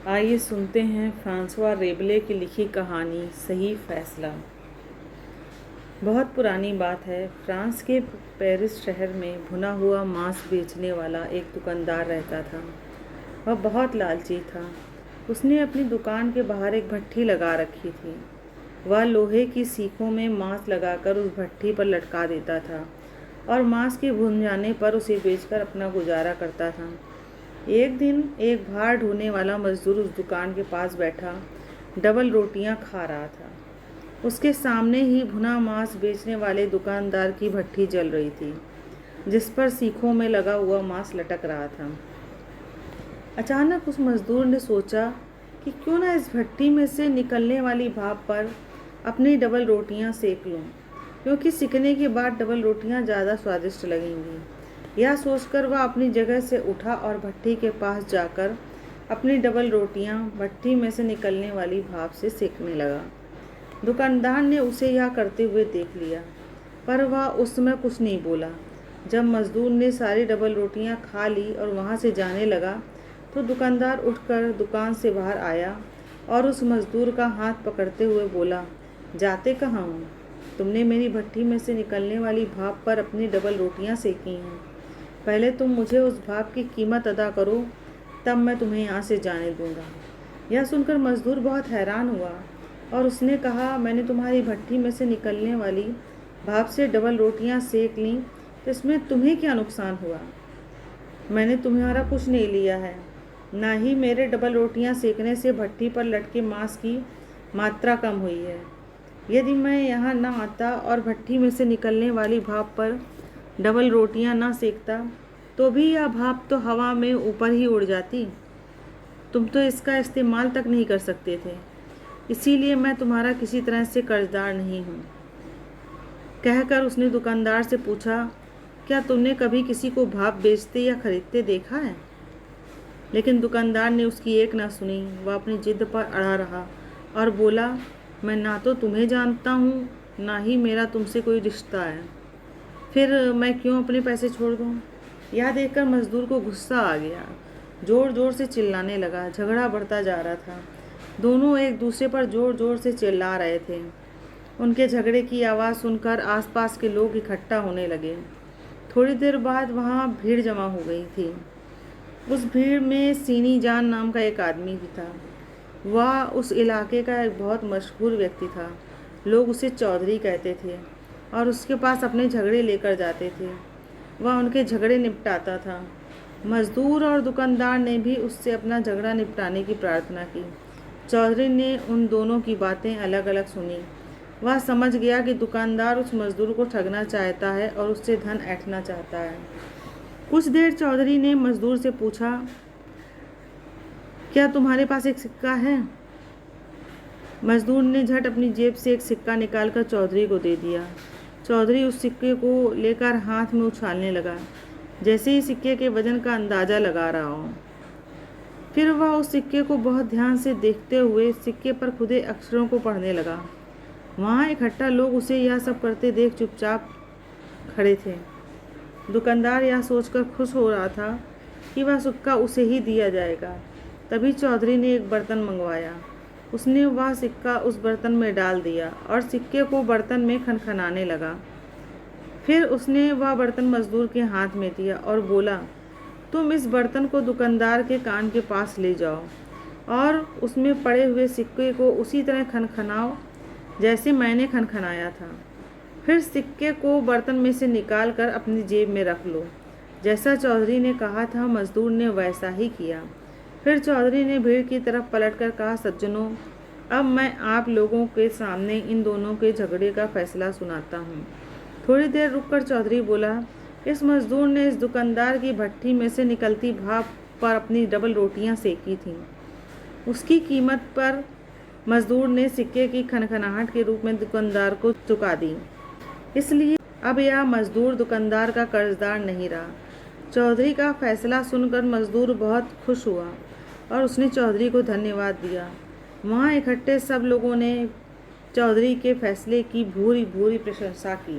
आइए सुनते हैं फ्रांसवा रेबले की लिखी कहानी सही फैसला। बहुत पुरानी बात है। फ्रांस के पेरिस शहर में भुना हुआ मांस बेचने वाला एक दुकानदार रहता था। वह बहुत लालची था। उसने अपनी दुकान के बाहर एक भट्ठी लगा रखी थी। वह लोहे की सीखों में मांस लगाकर उस भट्ठी पर लटका देता था और मांस के भुन जाने पर उसे बेचकर अपना गुजारा करता था। एक दिन एक भार ढोने वाला मजदूर उस दुकान के पास बैठा डबल रोटियां खा रहा था। उसके सामने ही भुना मांस बेचने वाले दुकानदार की भट्ठी जल रही थी, जिस पर सीखों में लगा हुआ मांस लटक रहा था। अचानक उस मजदूर ने सोचा कि क्यों ना इस भट्ठी में से निकलने वाली भाप पर अपनी डबल रोटियां सेक लूं, क्योंकि सिकने के बाद डबल रोटियां ज़्यादा स्वादिष्ट लगेंगी। यह सोचकर वह अपनी जगह से उठा और भट्ठी के पास जाकर अपनी डबल रोटियां भट्ठी में से निकलने वाली भाप से सेकने लगा। दुकानदार ने उसे यह करते हुए देख लिया, पर वह उस समय कुछ नहीं बोला। जब मजदूर ने सारी डबल रोटियां खा ली और वहां से जाने लगा, तो दुकानदार उठकर दुकान से बाहर आया और उस मजदूर का हाथ पकड़ते हुए बोला, जाते कहाँ हो? तुमने मेरी भट्ठी में से निकलने वाली भाप पर अपनी डबल रोटियां सेकी हैं। पहले तुम मुझे उस भाप की कीमत अदा करो, तब मैं तुम्हें यहाँ से जाने दूंगा। यह सुनकर मजदूर बहुत हैरान हुआ और उसने कहा, मैंने तुम्हारी भट्ठी में से निकलने वाली भाप से डबल रोटियां सेक लीं, तो इसमें तुम्हें क्या नुकसान हुआ? मैंने तुम्हारा कुछ नहीं लिया है, ना ही मेरे डबल रोटियां सेकने से भट्ठी पर लटके मांस की मात्रा कम हुई है। यदि मैं यहाँ न आता और भट्ठी में से निकलने वाली भाप पर डबल रोटियां ना सेकता, तो भी यह भाप तो हवा में ऊपर ही उड़ जाती। तुम तो इसका इस्तेमाल तक नहीं कर सकते थे, इसीलिए मैं तुम्हारा किसी तरह से कर्जदार नहीं हूँ। कहकर उसने दुकानदार से पूछा, क्या तुमने कभी किसी को भाप बेचते या खरीदते देखा है? लेकिन दुकानदार ने उसकी एक ना सुनी। वह अपनी जिद पर अड़ा रहा और बोला, मैं ना तो तुम्हें जानता हूँ, ना ही मेरा तुमसे कोई रिश्ता है, फिर मैं क्यों अपने पैसे छोड़ दूँ? यह देखकर मजदूर को गुस्सा आ गया। ज़ोर ज़ोर से चिल्लाने लगा। झगड़ा बढ़ता जा रहा था। दोनों एक दूसरे पर ज़ोर ज़ोर से चिल्ला रहे थे। उनके झगड़े की आवाज़ सुनकर आसपास के लोग इकट्ठा होने लगे। थोड़ी देर बाद वहाँ भीड़ जमा हो गई थी। उस भीड़ में सीनी जान नाम का एक आदमी भी था। वह उस इलाके का एक बहुत मशहूर व्यक्ति था। लोग उसे चौधरी कहते थे और उसके पास अपने झगड़े लेकर जाते थे। वह उनके झगड़े निपटाता था। मजदूर और दुकानदार ने भी उससे अपना झगड़ा निपटाने की प्रार्थना की। चौधरी ने उन दोनों की बातें अलग अलग सुनी। वह समझ गया कि दुकानदार उस मजदूर को ठगना चाहता है और उससे धन ऐंठना चाहता है। कुछ देर चौधरी ने मजदूर से पूछा, क्या तुम्हारे पास एक सिक्का है? मजदूर ने झट अपनी जेब से एक सिक्का निकालकर चौधरी को दे दिया। चौधरी उस सिक्के को लेकर हाथ में उछालने लगा, जैसे ही सिक्के के वजन का अंदाज़ा लगा रहा हो। फिर वह उस सिक्के को बहुत ध्यान से देखते हुए सिक्के पर खुदे अक्षरों को पढ़ने लगा। वहाँ इकट्ठा लोग उसे यह सब करते देख चुपचाप खड़े थे। दुकानदार यह सोचकर खुश हो रहा था कि वह सिक्का उसे ही दिया जाएगा। तभी चौधरी ने एक बर्तन मंगवाया। उसने वह सिक्का उस बर्तन में डाल दिया और सिक्के को बर्तन में खनखनाने लगा। फिर उसने वह बर्तन मजदूर के हाथ में दिया और बोला, तुम इस बर्तन को दुकानदार के कान के पास ले जाओ और उसमें पड़े हुए सिक्के को उसी तरह खनखनाओ जैसे मैंने खनखनाया था। फिर सिक्के को बर्तन में से निकाल कर अपनी जेब में रख लो। जैसा चौधरी ने कहा था, मजदूर ने वैसा ही किया। फिर चौधरी ने भीड़ की तरफ पलटकर कहा, सज्जनों, अब मैं आप लोगों के सामने इन दोनों के झगड़े का फैसला सुनाता हूँ। थोड़ी देर रुककर चौधरी बोला, इस मजदूर ने इस दुकानदार की भट्ठी में से निकलती भाप पर अपनी डबल रोटियां सेकी थीं। उसकी कीमत पर मजदूर ने सिक्के की खनखनाहट के रूप में दुकानदार को चुका दी। इसलिए अब यह मजदूर दुकानदार का कर्जदार नहीं रहा। चौधरी का फैसला सुनकर मजदूर बहुत खुश हुआ और उसने चौधरी को धन्यवाद दिया। वहाँ इकट्ठे सब लोगों ने चौधरी के फैसले की भूरी भूरी प्रशंसा की।